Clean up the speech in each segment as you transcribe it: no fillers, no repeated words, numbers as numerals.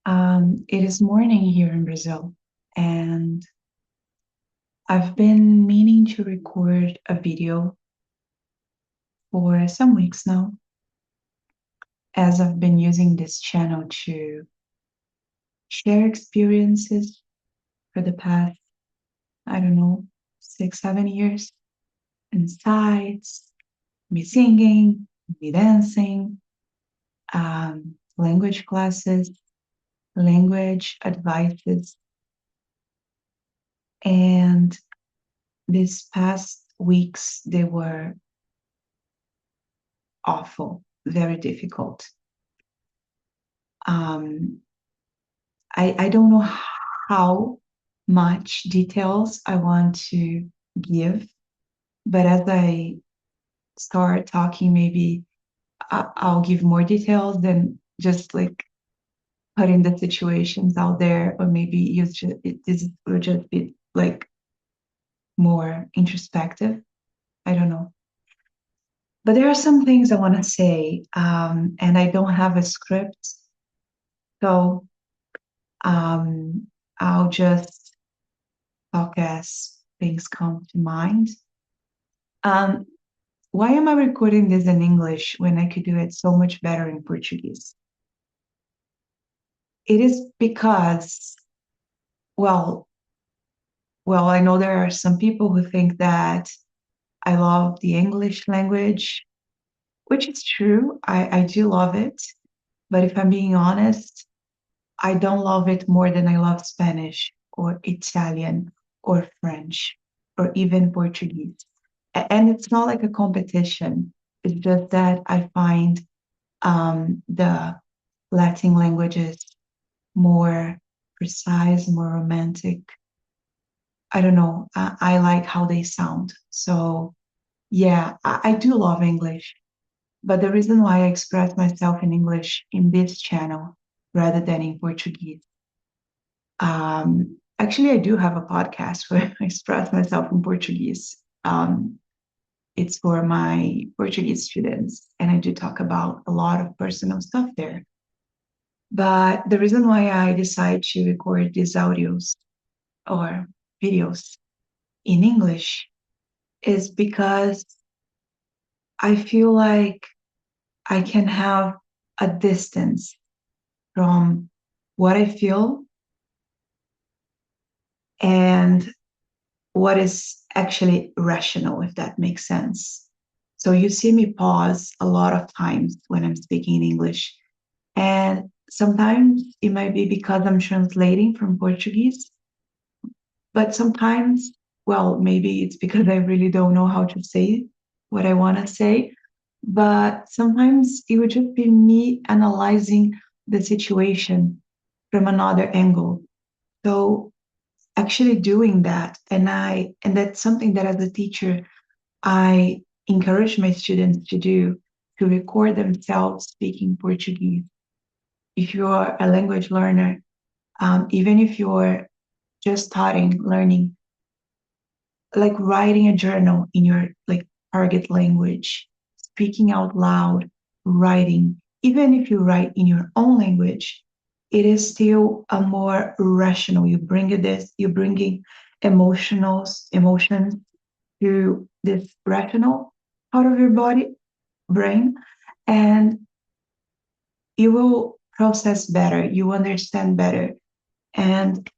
It is morning here in Brazil, and I've been meaning to record a video for some weeks now, as I've been using this channel to share experiences for the past, I don't know, 6, 7 years, insights, me singing, me dancing, language classes, language advices, and these past weeks they were awful, very difficult. Um, I don't know how much details I want to give, but as I start talking, maybe I'll give more details than just like putting the situations out there, or maybe this will just be like more introspective. I don't know. But there are some things I want to say, and I don't have a script, so um, I'll just talk as things come to mind. Um, why am I recording this in English when I could do it so much better in Portuguese? It is because, well, I know there are some people who think that I love the English language, which is true. I do love it. But if I'm being honest, I don't love it more than I love Spanish or Italian or French or even Portuguese. And it's not like a competition. It's just that I find the Latin languages more precise, more romantic. I don't know. I like how they sound. So, yeah, I do love English. But the reason why I express myself in English in this channel rather than in Portuguese, actually, I do have a podcast where I express myself in Portuguese. It's for my Portuguese students, and I do talk about a lot of personal stuff there. But the reason why I decide to record these audios or videos in English is because I feel like I can have a distance from what I feel and what is actually rational, if that makes sense. So you see me pause a lot of times when I'm speaking in English. And sometimes it might be because I'm translating from Portuguese, but sometimes, well, maybe it's because I really don't know how to say what I want to say. But sometimes it would just be me analyzing the situation from another angle. So actually doing that, and that's something that as a teacher I encourage my students to do, to record themselves speaking Portuguese. If you're a language learner, even if you're just starting learning, like writing a journal in your like target language, speaking out loud, writing, even if you write in your own language, it is still a more rational. You're bringing emotions to this rational part of your brain, and you will process better, you understand better. And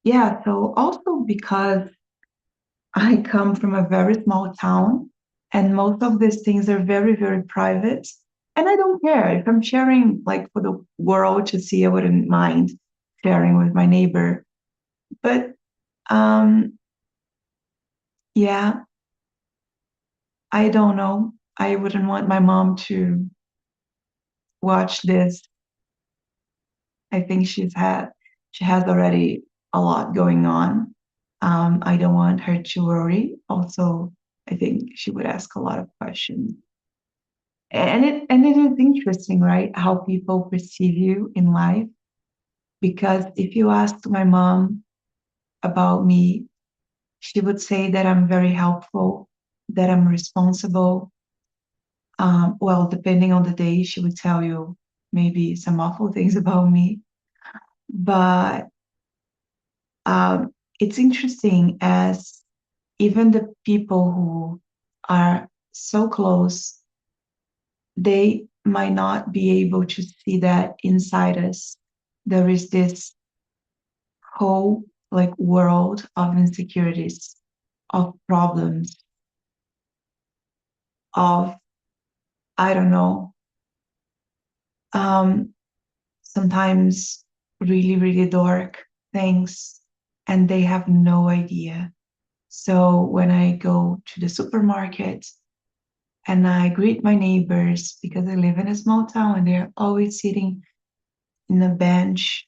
yeah, so also because I come from a very small town, and most of these things are very, very private. And I don't care if I'm sharing, like for the world to see, I wouldn't mind sharing with my neighbor. But um, yeah, I don't know. I wouldn't want my mom to watch this. I think she has already a lot going on. I don't want her to worry. Also, I think she would ask a lot of questions. And it is interesting, right? How people perceive you in life. Because if you ask my mom about me, she would say that I'm very helpful, that I'm responsible. Well, depending on the day, she would tell you maybe some awful things about me. But it's interesting as even the people who are so close, they might not be able to see that inside us there is this whole like world of insecurities, of problems, of I don't know, um, sometimes really, really dark things, and they have no idea. So when I go to the supermarket and I greet my neighbors because I live in a small town and they're always sitting in a bench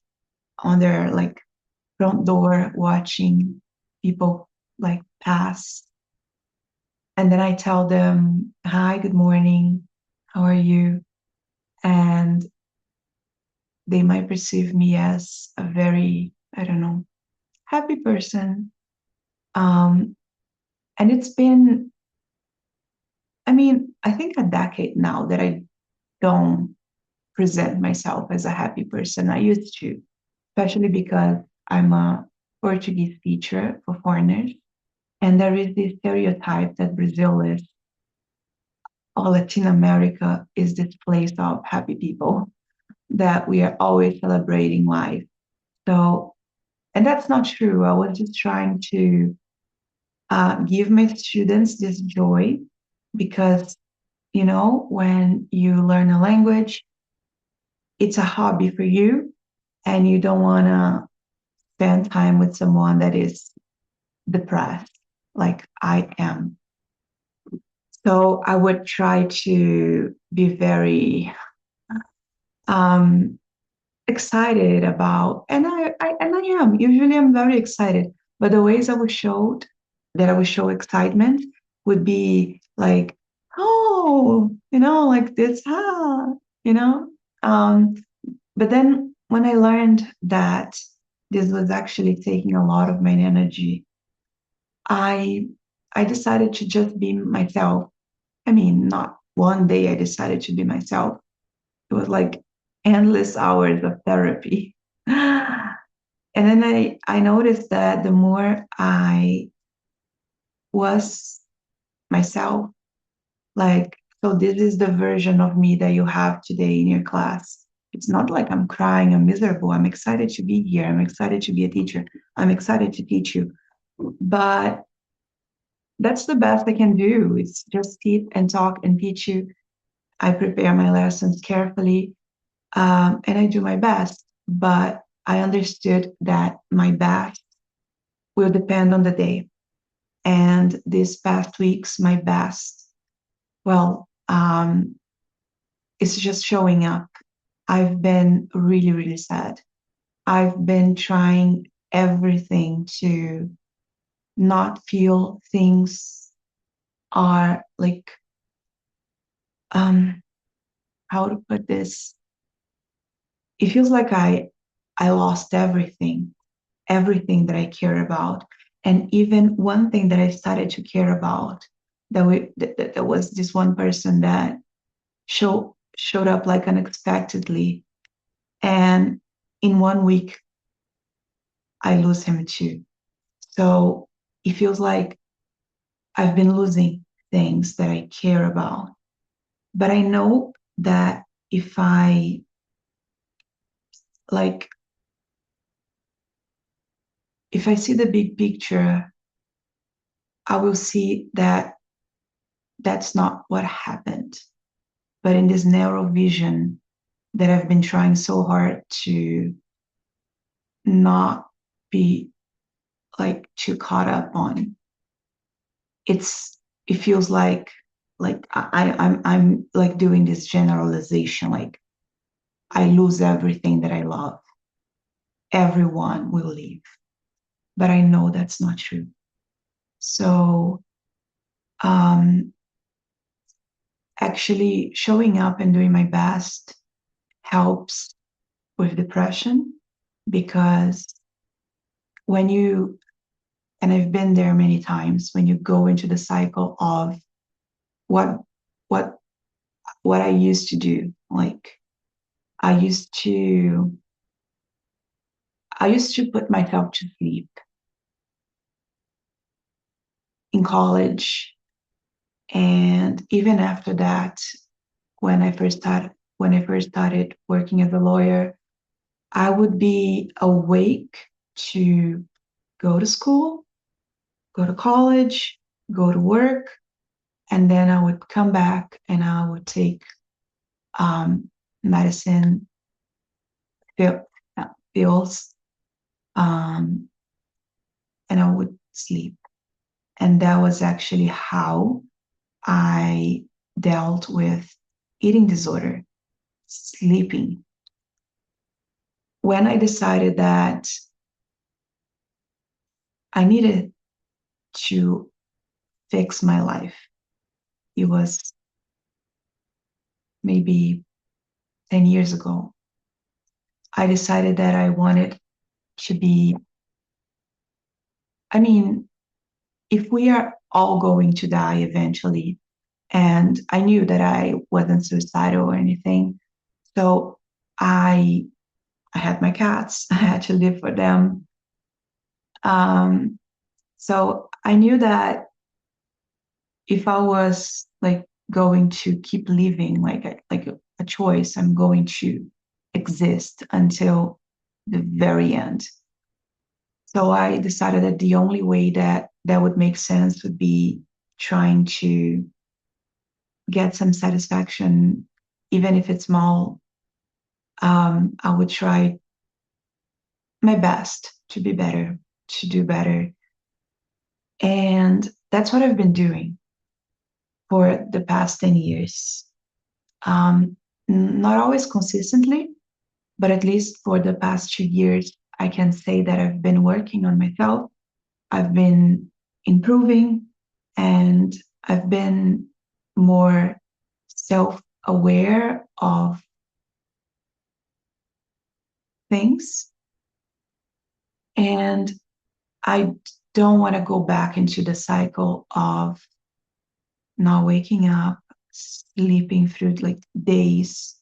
on their like front door watching people like pass. And then I tell them, hi, good morning, how are you? And they might perceive me as a very, I don't know, happy person. Um, and it's been, I mean, I think a decade now that I don't present myself as a happy person. I used to, especially because I'm a Portuguese teacher for foreigners. And there is this stereotype that Brazil is, or Latin America is this place of happy people, that we are always celebrating life. So, and that's not true. I was just trying to give my students this joy because, when you learn a language, it's a hobby for you and you don't want to spend time with someone that is depressed like I am. So I would try to be very um, excited about, and I am usually I'm very excited. But the ways I would show excitement would be like, oh, like this, you know. Um, but then when I learned that this was actually taking a lot of my energy, I I decided to just be myself. I mean, not one day I decided to be myself. It was like endless hours of therapy. And then I noticed that the more I was myself, like, so this is the version of me that you have today in your class. It's not like I'm crying, I'm miserable. I'm excited to be here. I'm excited to be a teacher. I'm excited to teach you. But that's the best I can do. It's just sit and talk and teach you. I prepare my lessons carefully, and I do my best. But I understood that my best will depend on the day. And these past weeks, my best, well, it's just showing up. I've been really, really sad. I've been trying everything to not feel things are like, um, how to put this? It feels like I lost everything that I care about. And even one thing that I started to care about, that was this one person that showed up like unexpectedly. And in 1 week, I lose him too. So it feels like I've been losing things that I care about. But I know that if I like, if I see the big picture, I will see that that's not what happened. But in this narrow vision that I've been trying so hard to not be like too caught up on, it feels like I'm like doing this generalization, like I lose everything that I love. Everyone will leave. But I know that's not true. So um actually showing up and doing my best helps with depression because when you, and I've been there many times, when you go into the cycle of what what what I used to do, like I used to put myself to sleep in college, and even after that, when I first started working as a lawyer, I would be awake to go to school, go to college, go to work, and then I would come back and I would take medicine, pill- pills, um, and I would sleep. And that was actually how I dealt with eating disorder, sleeping. When I decided that I needed to fix my life, it was maybe 10 years ago. I decided that I wanted to be, I mean, if we are all going to die eventually, and I knew that I wasn't suicidal or anything, so I I had my cats. I had to live for them. Um, so I knew that if I was like going to keep living like a choice, I'm going to exist until the very end. So I decided that the only way that that would make sense would be trying to get some satisfaction, even if it's small. I would try my best to be better, to do better. And that's what I've been doing for the past 10 years. Um, Not always consistently, but at least for the past 2 years, I can say that I've been working on myself. I've been improving, and I've been more self aware of things. And I don't want to go back into the cycle of not waking up, sleeping through like days,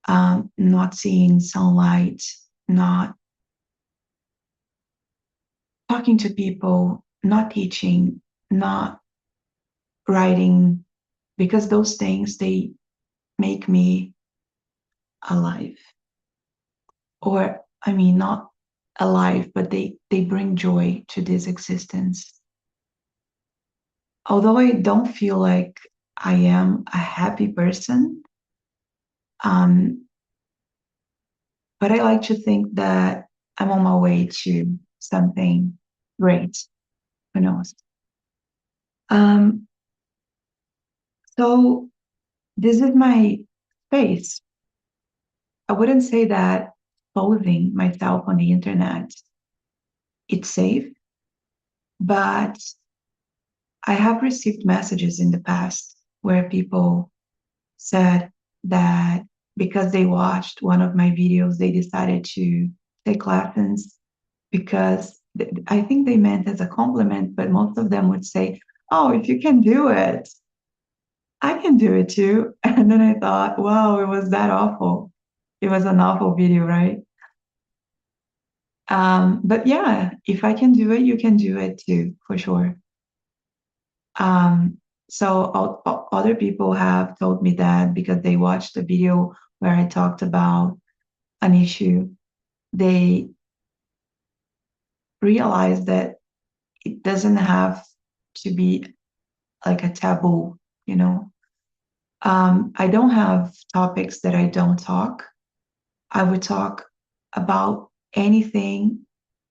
not seeing sunlight, not talking to people, not teaching, not writing, because those things they make me alive. Or I mean, not alive, but they bring joy to this existence. Although I don't feel like I am a happy person, um, but I like to think that I'm on my way to something great. Who knows? Um, so this is my space. I wouldn't say that posing myself on the internet it's safe, but I have received messages in the past where people said that because they watched one of my videos, they decided to take lessons because I think they meant as a compliment, but most of them would say, "Oh, if you can do it, I can do it too." And then I thought, wow, it was that awful. It was an awful video, right? But yeah, if I can do it, you can do it too, for sure. Um, so other people have told me that because they watched the video where I talked about an issue, they realized that it doesn't have to be like a taboo, you know. I don't have topics that I don't talk. I would talk about anything,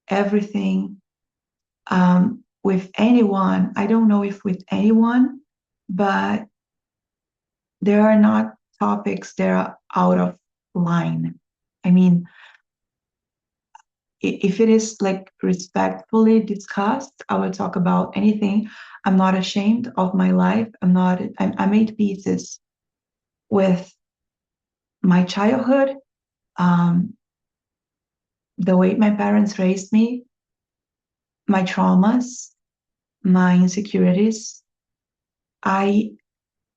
everything, with anyone. I don't know if with anyone, but there are not topics that are out of line. I mean, if it is like respectfully discussed, I will talk about anything. I'm not ashamed of my life. I made pieces with my childhood, um, the way my parents raised me, my traumas, my insecurities, I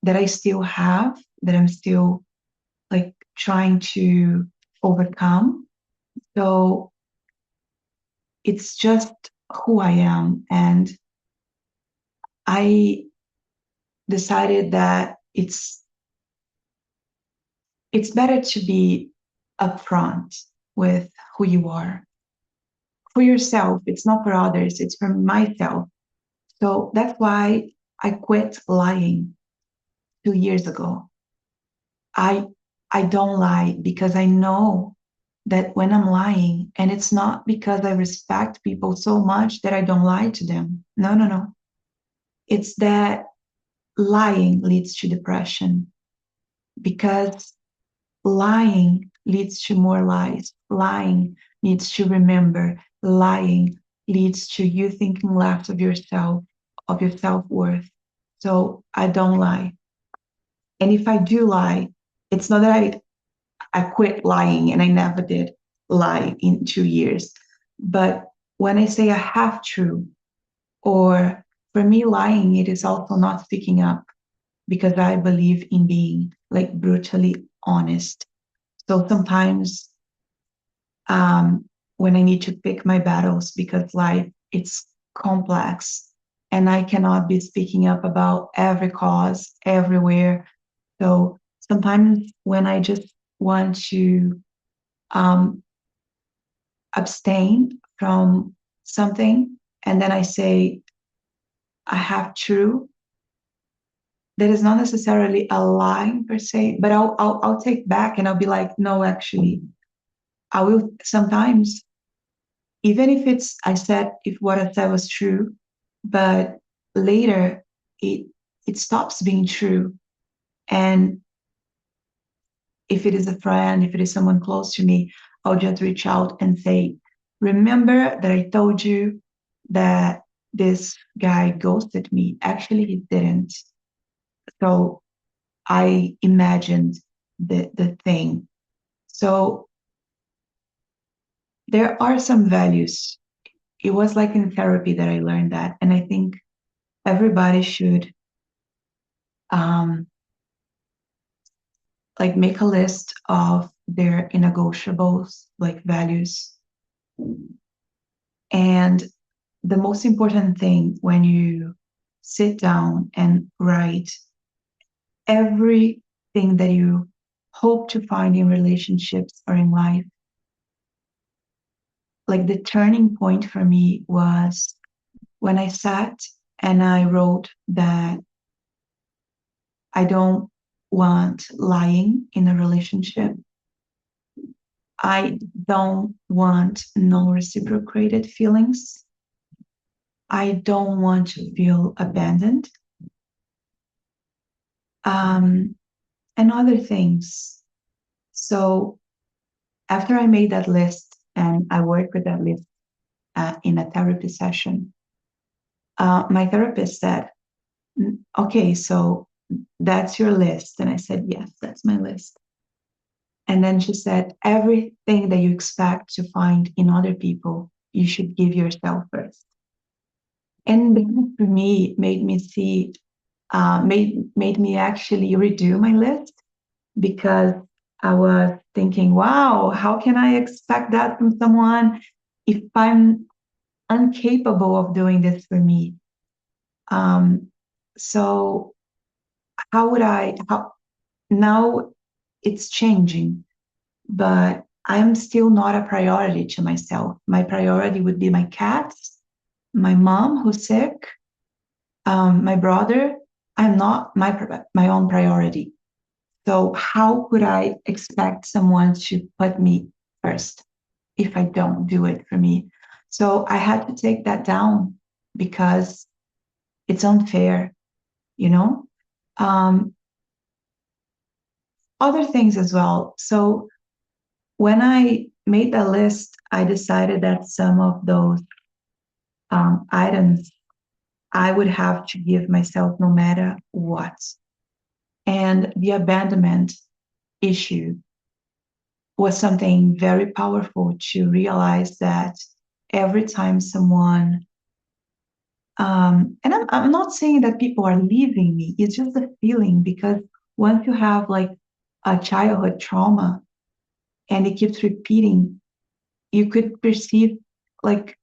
that I still have, that I'm still like trying to overcome. So it's just who I am. And I decided that it's better to be upfront with who you are for yourself. It's not for others, it's for myself. So that's why I quit lying 2 years ago. I I don't lie because I know that when I'm lying, and it's not because I respect people so much that I don't lie to them. No, no, no. It's that lying leads to depression because lying leads to more lies. Lying leads to remember. Lying leads to you thinking less of your self-worth. So I don't lie. And if I do lie, it's not that I quit lying and I never did lie in 2 years. But when I say a half true, or for me, lying, it is also not speaking up because I believe in being like brutally honest. So sometimes when I need to pick my battles because life it's complex and I cannot be speaking up about every cause everywhere. So sometimes when I just want to um, abstain from something and then I say I have true, that is not necessarily a lie per se, but I'll take back and I'll be like, no, actually, I will sometimes, even if it's I said if what I said was true, but later it it stops being true. And if it is a friend, if it is someone close to me, I'll just reach out and say, remember that I told you that this guy ghosted me. Actually, he didn't. So I imagined the thing. So there are some values. It was like in therapy that I learned that. And I think everybody should um, like make a list of their negotiables, like values. And the most important thing when you sit down and write everything that you hope to find in relationships or in life, like the turning point for me was when I sat and I wrote that I don't want lying in a relationship. I don't want non reciprocated feelings. I don't want to feel abandoned. Um, and other things. So after I made that list and I worked with that list in a therapy session, my therapist said, okay, so that's your list. And I said, yes, that's my list. And then she said, everything that you expect to find in other people, you should give yourself first. And that for me made me see, made me actually redo my list because I was thinking, wow, how can I expect that from someone if I'm incapable of doing this for me? Um, so how would how now it's changing, but I'm still not a priority to myself. My priority would be my cats, my mom who's sick, my brother. I'm not my own priority. So how could I expect someone to put me first if I don't do it for me? So I had to take that down because it's unfair, you know? Um, Other things as well. So when I made the list, I decided that some of those items I would have to give myself no matter what. And the abandonment issue was something very powerful to realize that every time someone, and I'm not saying that people are leaving me, it's just a feeling because once you have like a childhood trauma and it keeps repeating, you could perceive like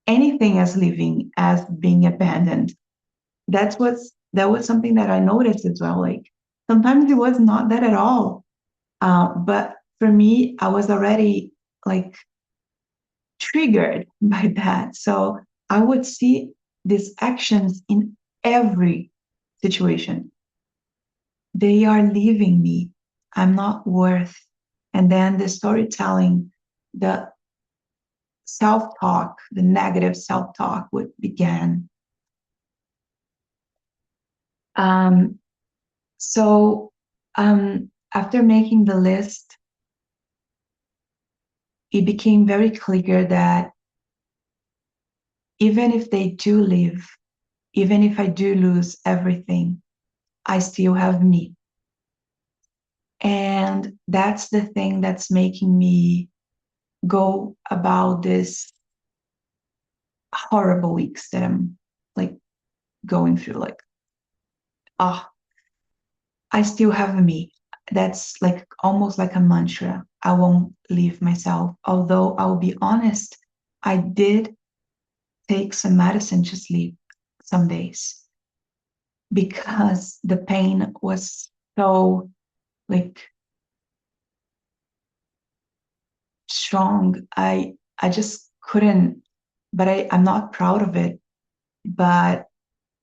anything as living as being abandoned. That was something that I noticed as well. Like sometimes it was not that at all. But for me, I was already like triggered by that. So I would see these actions in every situation. They are leaving me. I'm not worth. And then the storytelling, the self-talk, the negative self-talk would begin. Um, so after making the list, it became very clear that even if they do leave, even if I do lose everything, I still have me. And that's the thing that's making me go about this horrible weeks that I'm like going through. Like, ah, I still have me. That's like almost like a mantra. I won't leave myself. Although I'll be honest, I did take some medicine to sleep some days because the pain was so like strong. I just couldn't, but I'm not proud of it, but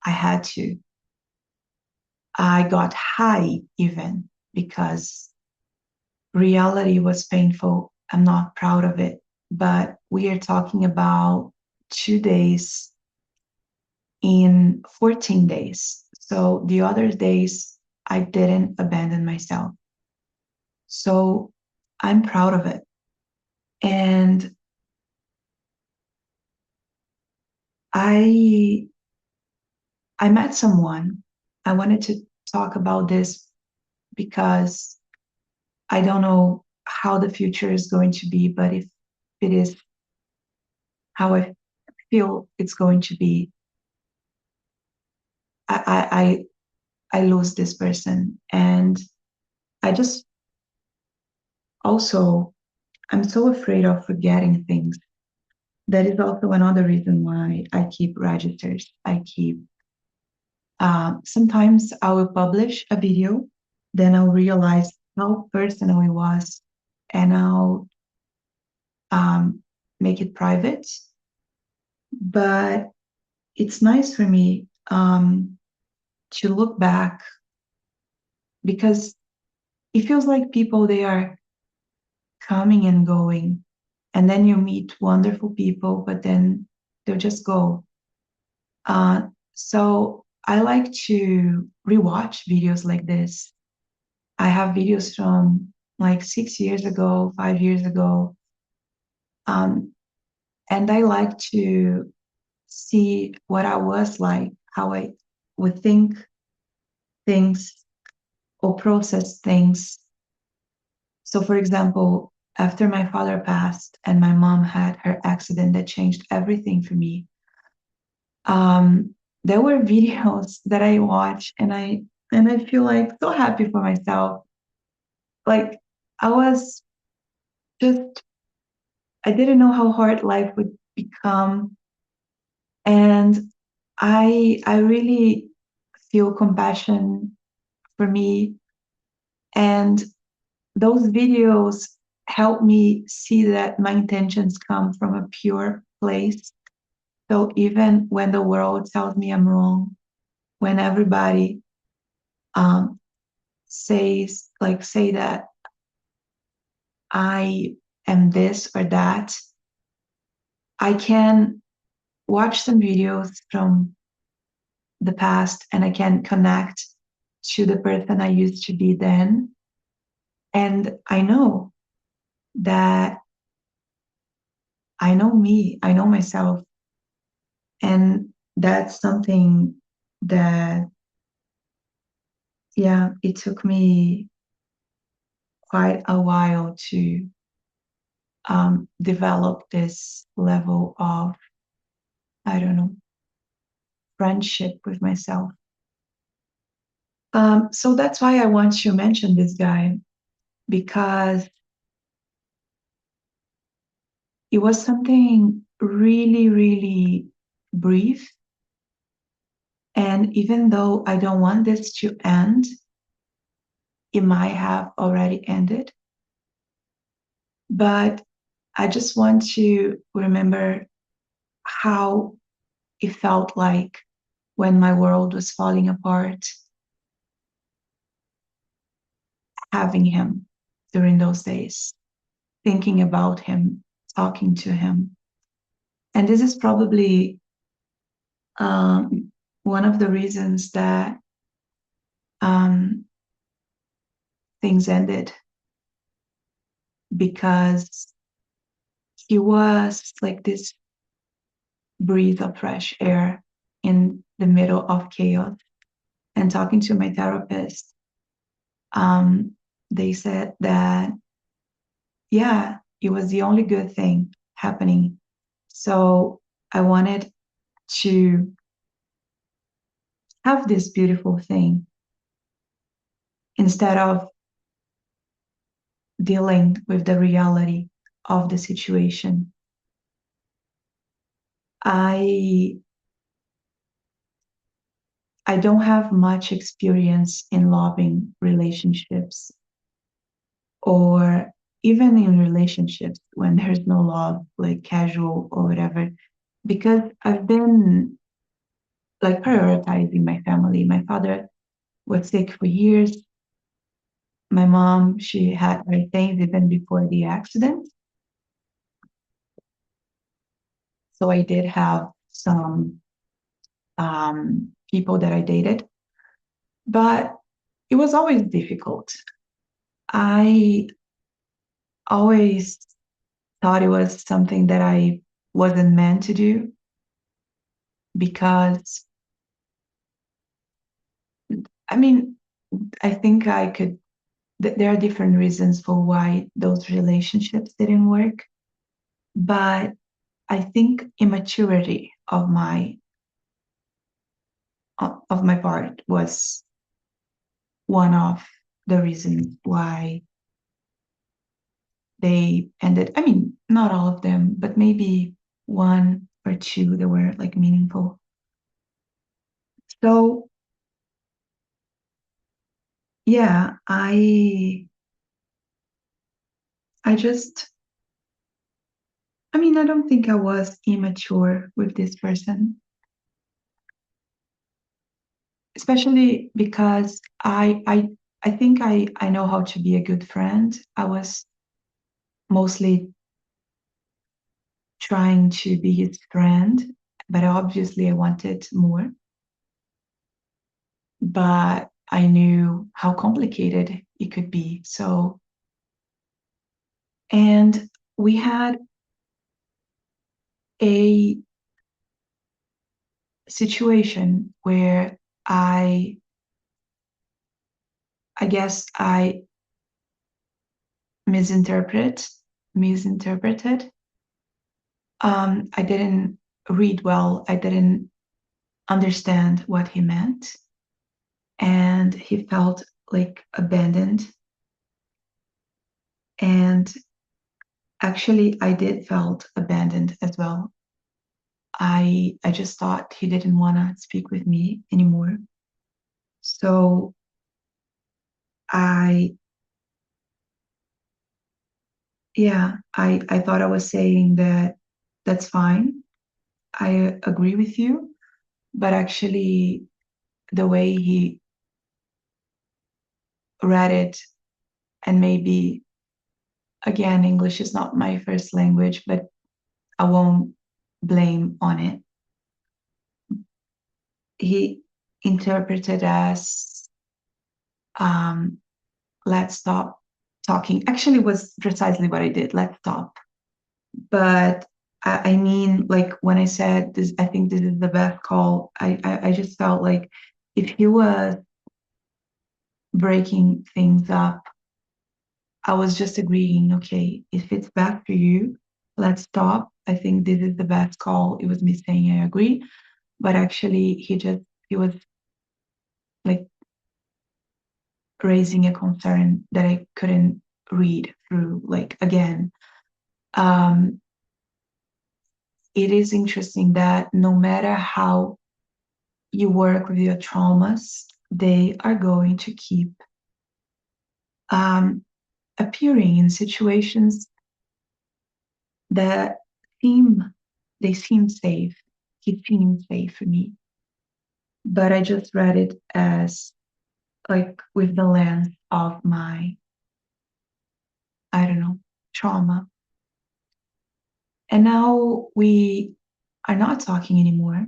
I had to. I got high even because reality was painful. I'm not proud of it, but we are talking about 2 days in 14 days. So the other days, I didn't abandon myself. So I'm proud of it. And I I met someone. I wanted to talk about this because I don't know how the future is going to be, but if it is how I feel it's going to be, I I lose this person. And I just also I'm so afraid of forgetting things. That is also another reason why I keep registers. I keep sometimes I will publish a video, then I'll realize how personal it was, and I'll um, make it private. But it's nice for me to look back because it feels like people they are coming and going, and then you meet wonderful people, but then they'll just go. So I like to rewatch videos like this. I have videos from like 6 years ago, 5 years ago, um, and I like to see what I was like, how I would think things or process things. So, for example, after my father passed and my mom had her accident that changed everything for me, there were videos that I watch and I feel like so happy for myself. Like I was just I didn't know how hard life would become, and I really feel compassion for me, and those videos help me see that my intentions come from a pure place. So even when the world tells me I'm wrong, when everybody um, say that I am this or that, I can watch some videos from the past and I can connect to the person I used to be then. And I know that I know me, I know myself. And that's something that, yeah, it took me quite a while to develop this level of, I don't know, friendship with myself. So that's why I want to mention this guy, because it was something really, really brief. And even though I don't want this to end, it might have already ended. But I just want to remember how it felt like when my world was falling apart, having him during those days, thinking about him, talking to him. And this is probably one of the reasons that um, things ended, because he was like this breath of fresh air in the middle of chaos. And talking to my therapist, um, they said that, yeah, it was the only good thing happening. So I wanted to have this beautiful thing instead of dealing with the reality of the situation. I I don't have much experience in loving relationships, or even in relationships when there's no love, like casual or whatever, because I've been like prioritizing my family. My father was sick for years. My mom, she had her things even before the accident. So I did have some people that I dated, but it was always difficult. I always thought it was something that I wasn't meant to do, because I mean, I think I could, there are different reasons for why those relationships didn't work, but I think immaturity of my part was one of the reasons why they ended. I mean, not all of them, but maybe one or two that were like meaningful. So yeah, I just, I mean, I don't think I was immature with this person, especially because I think I know how to be a good friend. I was mostly trying to be his friend, but obviously I wanted more. But I knew how complicated it could be. So, and we had a situation where I guess I misinterpret misinterpreted. I didn't read well. I didn't understand what he meant, and he felt like abandoned. And actually, I did felt abandoned as well. I just thought he didn't want to speak with me anymore. So I yeah, I thought I was saying that that's fine. I agree with you, but actually the way he read it, and maybe again, English is not my first language, but I won't blame on it. He interpreted as um, let's stop talking. Actually, was precisely what I did. Let's stop. But I mean, like when I said this, I think this is the best call. I just felt like if he was breaking things up, I was just agreeing, okay, if it's bad for you, let's stop. I think this is the best call. It was me saying I agree. But actually he was like raising a concern that I couldn't read through, like, again. Um, it is interesting that no matter how you work with your traumas, they are going to keep appearing in situations that they seem safe. It seemed safe for me, but I just read it as like with the lens of my, I don't know, trauma. And now we are not talking anymore.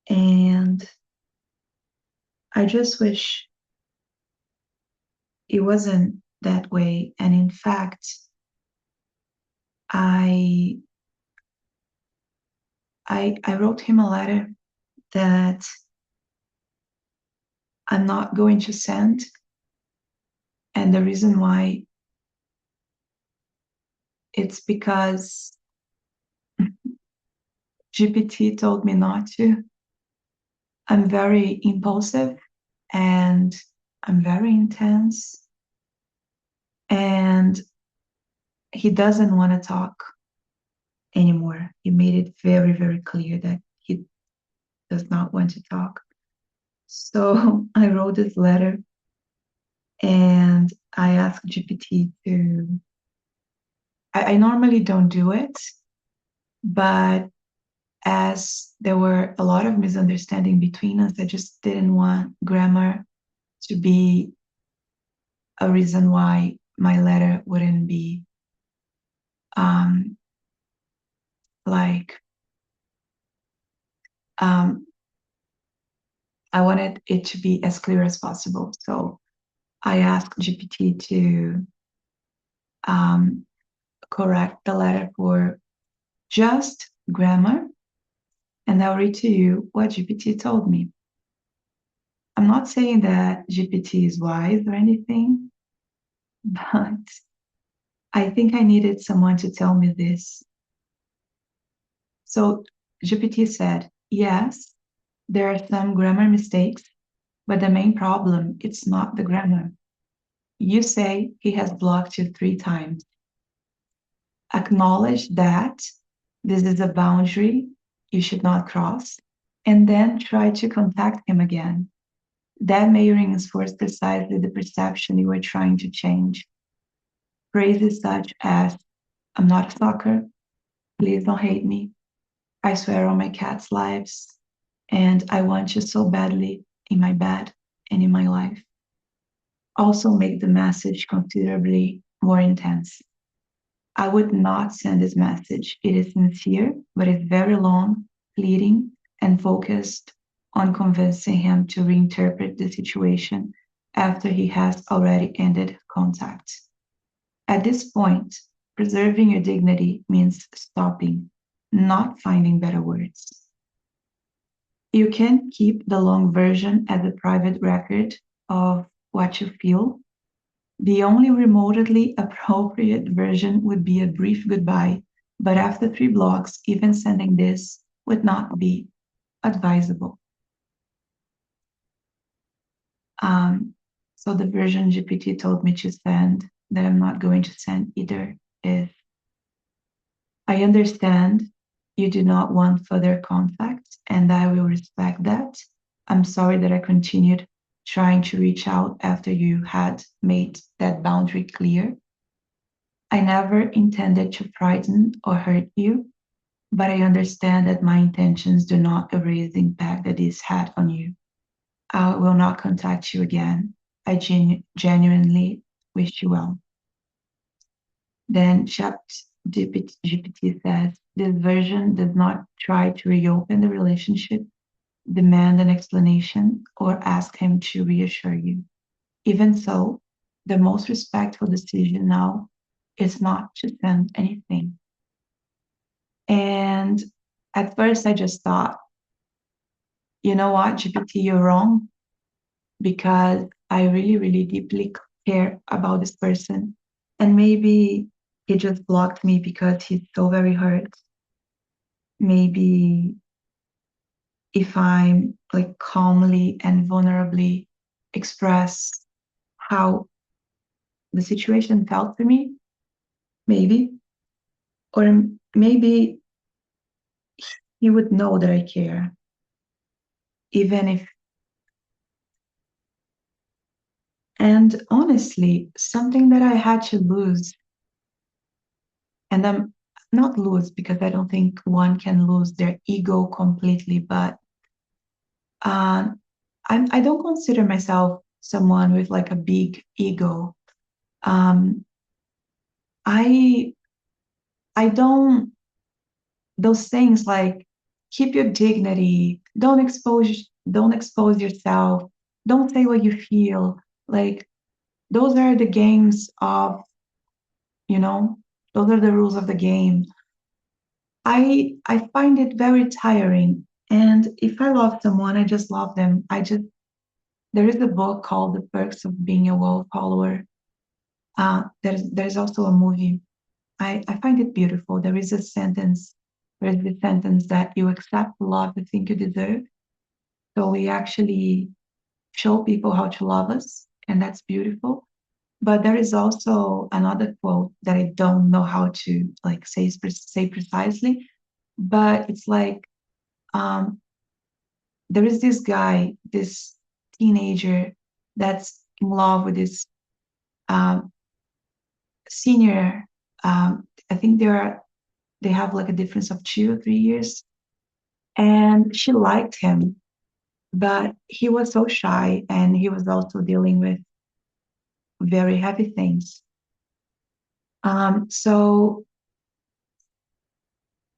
And I just wish it wasn't that way. And in fact, I I wrote him a letter that I'm not going to send. And the reason why, it's because GPT told me not to. I'm very impulsive and I'm very intense. And he doesn't want to talk anymore. He made it very, very clear that he does not want to talk. So I wrote this letter and I asked GPT to, I normally don't do it, but as there were a lot of misunderstanding between us, I just didn't want grammar to be a reason why my letter wouldn't be um, like um, I wanted it to be as clear as possible. So I asked GPT to um, correct the letter for just grammar, and I'll read to you what GPT told me. I'm not saying that GPT is wise or anything, but I think I needed someone to tell me this. So GPT said, yes, there are some grammar mistakes, but the main problem, it's not the grammar. You say he has blocked you 3 times. Acknowledge that this is a boundary you should not cross, and then try to contact him again. That may reinforce precisely the perception you are trying to change. Phrases such as, I'm not a stalker, please don't hate me, I swear on my cat's lives, and I want you so badly in my bed and in my life, also make the message considerably more intense. I would not send this message. It is sincere, but it's very long, pleading, and focused on convincing him to reinterpret the situation after he has already ended contact. At this point, preserving your dignity means stopping, not finding better words. You can keep the long version as a private record of what you feel. The only remotely appropriate version would be a brief goodbye, but after 3 blocks, even sending this would not be advisable. So the version GPT told me to send, that I'm not going to send either, is, I understand you do not want further contact, and I will respect that. I'm sorry that I continued trying to reach out after you had made that boundary clear. I never intended to frighten or hurt you, but I understand that my intentions do not erase the impact that this had on you. I will not contact you again. I genuinely wish you well. Then ChatGPT says, this version does not try to reopen the relationship, demand an explanation, or ask him to reassure you. Even so, the most respectful decision now is not to send anything. And at first I just thought, you know what, GPT, you're wrong, because I really, really deeply care about this person. And maybe he just blocked me because he's so very hurt. Maybe if I'm like calmly and vulnerably express how the situation felt to me, maybe, or maybe he would know that I care, even if. And honestly, something that I had to lose, and I'm not lose because I don't think one can lose their ego completely, but uh, I don't consider myself someone with like a big ego. Um, I I don't those things like keep your dignity, don't expose yourself, don't say what you feel. Like those are the games of, you know, those are the rules of the game. I find it very tiring. And if I love someone, I just love them. There is a book called The Perks of Being a Wall Follower. There's also a movie. I find it beautiful. There is the sentence that you accept the love you think you deserve. So we actually show people how to love us, and that's beautiful. But there is also another quote that I don't know how to like say precisely, but it's like um, there is this guy, this teenager that's in love with this um, senior. I think they have like a difference of 2 or 3 years, and she liked him, but he was so shy, and he was also dealing with very heavy things. So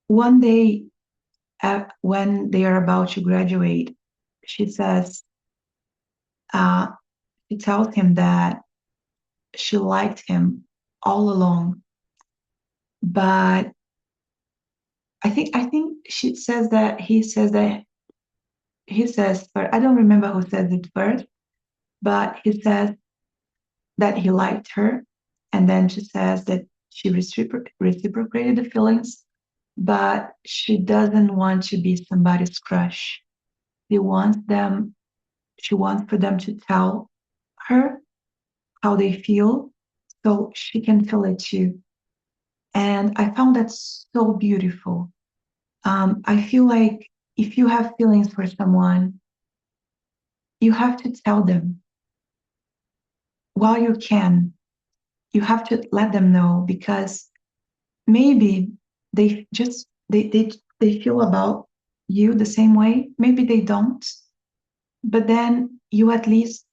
one day, when they are about to graduate, she says, uh, she tells him that she liked him all along, but I think she says that he says, but I don't remember who says it first, but he says that he liked her, and then she says that she reciprocated the feelings, but she doesn't want to be somebody's crush. She wants them, she wants for them to tell her how they feel so she can feel it too. And I found that so beautiful. I feel like if you have feelings for someone, you have to tell them while you can. You have to let them know because maybe they feel about you the same way. Maybe they don't, but then you at least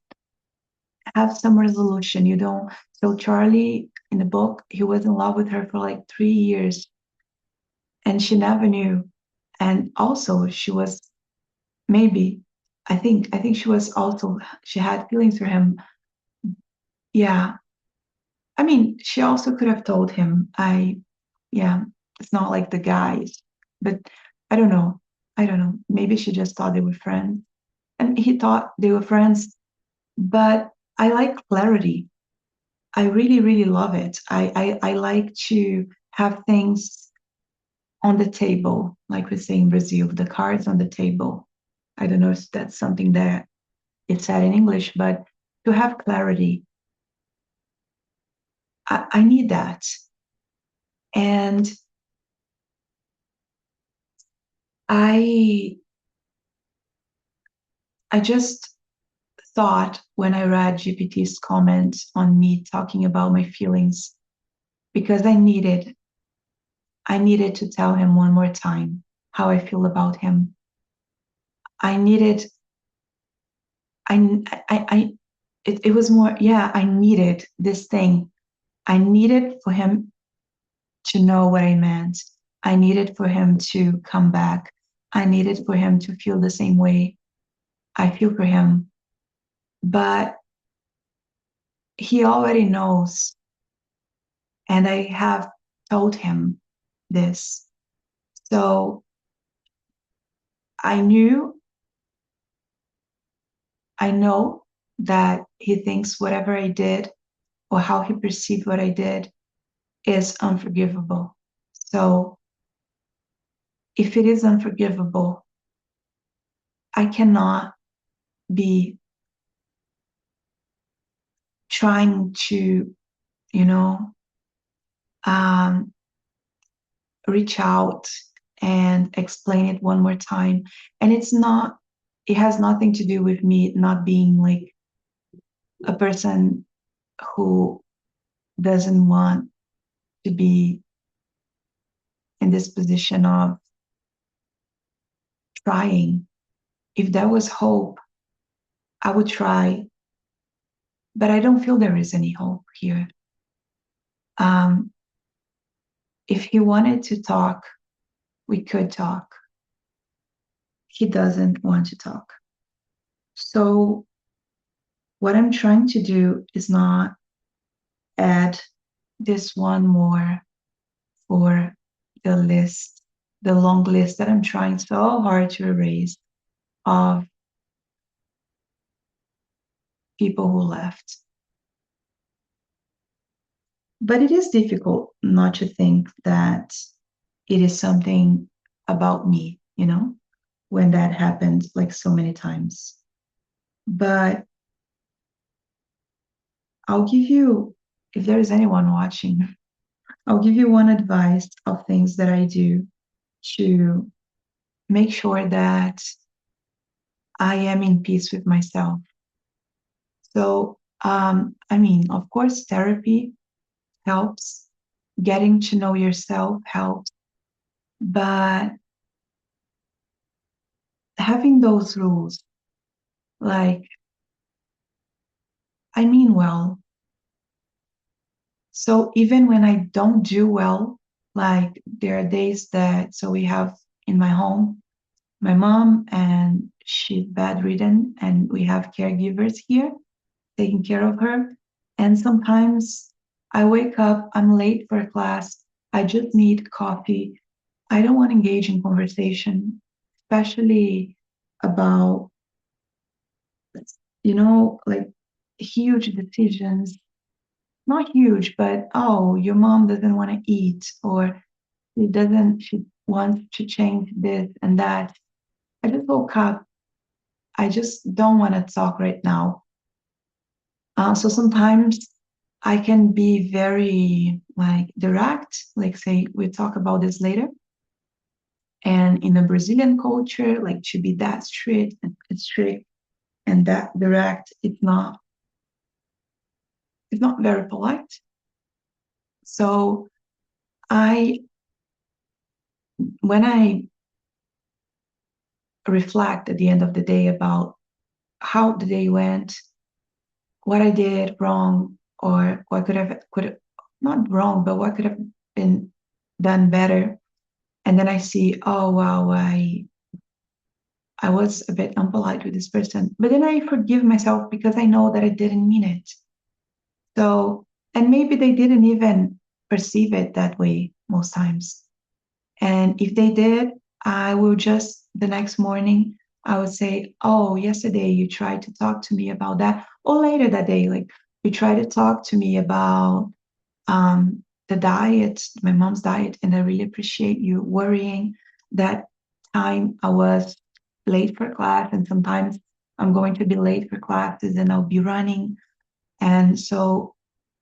have some resolution. You don't. So Charlie in the book, he was in love with her for like 3 years, and she never knew. And also, she was maybe. I think she had feelings for him. Yeah, I mean, she also could have told him, yeah, it's not like the guys, but I don't know. I don't know. Maybe she just thought they were friends. And he thought they were friends, but I like clarity. I really, really love it. I like to have things on the table, like we say in Brazil, the cards on the table. I don't know if that's something that it's said in English, but to have clarity, I need that. And I I just thought when I read GPT's comment on me talking about my feelings, because I needed to tell him one more time how I feel about him. I needed I it was more, yeah, I needed this thing. I needed for him to know what I meant. I needed for him to come back. I needed for him to feel the same way I feel for him. But he already knows, and I have told him this. So I knew, I know that he thinks whatever I did or how he perceived what I did is unforgivable. So if it is unforgivable, I cannot be trying to, you know, um, reach out and explain it one more time. And it has nothing to do with me not being like a person who doesn't want to be in this position of trying. If there was hope, I would try, but I don't feel there is any hope here. Um, if he wanted to talk, we could talk. He doesn't want to talk. So, what I'm trying to do is not add this one more for the list, the long list that I'm trying so hard to erase of people who left. But it is difficult not to think that it is something about me, when that happened like so many times. But I'll give you, if there is anyone watching, I'll give you one advice of things that I do to make sure that I am in peace with myself. So, of course, therapy helps, getting to know yourself helps, but having those rules, like, I mean well. So even when I don't do well, like there are days that, so we have in my home, my mom, and she's bedridden, and we have caregivers here taking care of her. And sometimes I wake up, I'm late for class, I just need coffee. I don't want to engage in conversation, especially about, like huge decisions. Not huge, but oh, your mom doesn't want to eat, or she wants to change this and that. I just woke up. I just don't want to talk right now. So sometimes I can be very like direct, like say we talk about this later. And in the Brazilian culture, like to be that strict and that direct, it's not very polite. So I when I reflect at the end of the day about how the day went, what I did wrong, or what could have not wrong, but what could have been done better. And then I see, oh wow, I was a bit unpolite with this person. But then I forgive myself because I know that I didn't mean it. So, and maybe they didn't even perceive it that way most times. And if they did, I will just the next morning, I would say, oh, yesterday you tried to talk to me about that. Or later that day, like you tried to talk to me about the diet, my mom's diet, and I really appreciate you worrying that time I was late for class, and sometimes I'm going to be late for classes and I'll be running. And so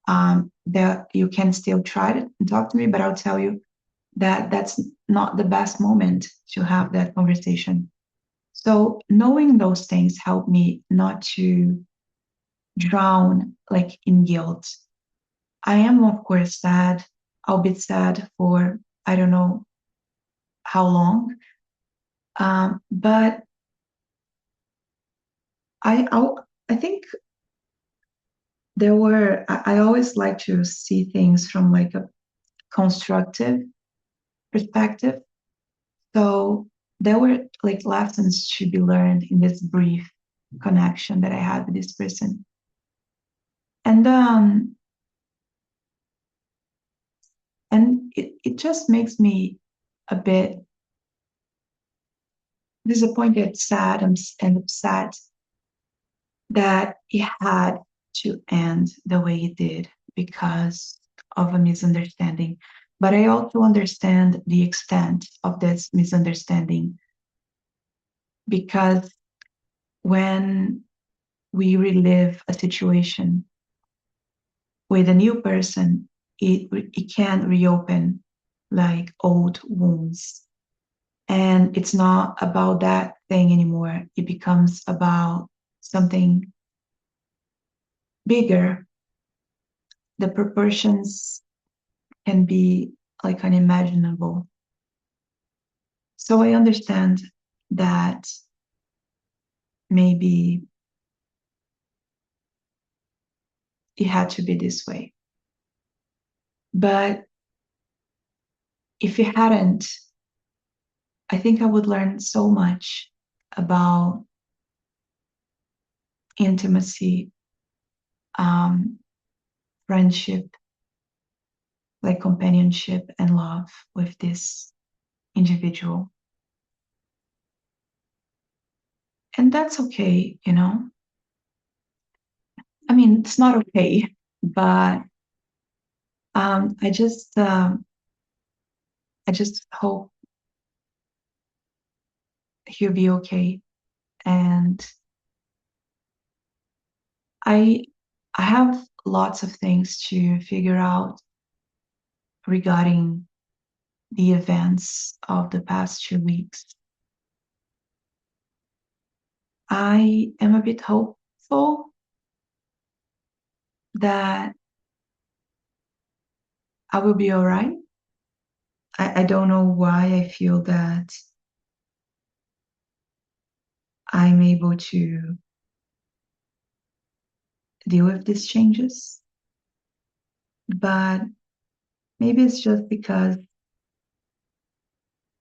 that you can still try to talk to me, but I'll tell you that that's not the best moment to have that conversation. So knowing those things help me not to drown like in guilt. I am, of course, sad. I'll be sad for I don't know how long. But I think I always like to see things from like a constructive perspective. So there were like lessons to be learned in this brief connection that I had with this person. And it just makes me a bit disappointed, sad, and upset that it had to end the way it did because of a misunderstanding. But I also understand the extent of this misunderstanding because when we relive a situation, with a new person, it can reopen like old wounds. And it's not about that thing anymore. It becomes about something bigger. The proportions can be like unimaginable. So I understand that maybe it had to be this way. But if it hadn't, I think I would learn so much about intimacy, um, friendship, like companionship and love with this individual. And that's okay, you know? I mean, it's not okay, but um, I just um, I just hope he'll be okay. And I I have lots of things to figure out regarding the events of the past 2 weeks. I am a bit hopeful that I will be all right. I don't know why I feel that I'm able to deal with these changes, but maybe it's just because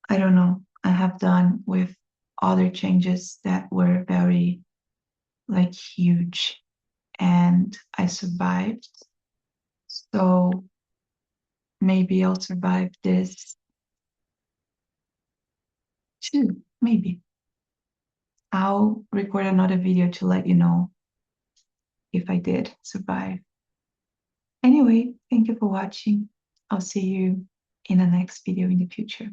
I don't know, I have done with other changes that were very like huge and I survived. So maybe I'll survive this too. Maybe I'll record another video to let you know if I did survive. Anyway, thank you for watching. I'll see you in the next video in the future.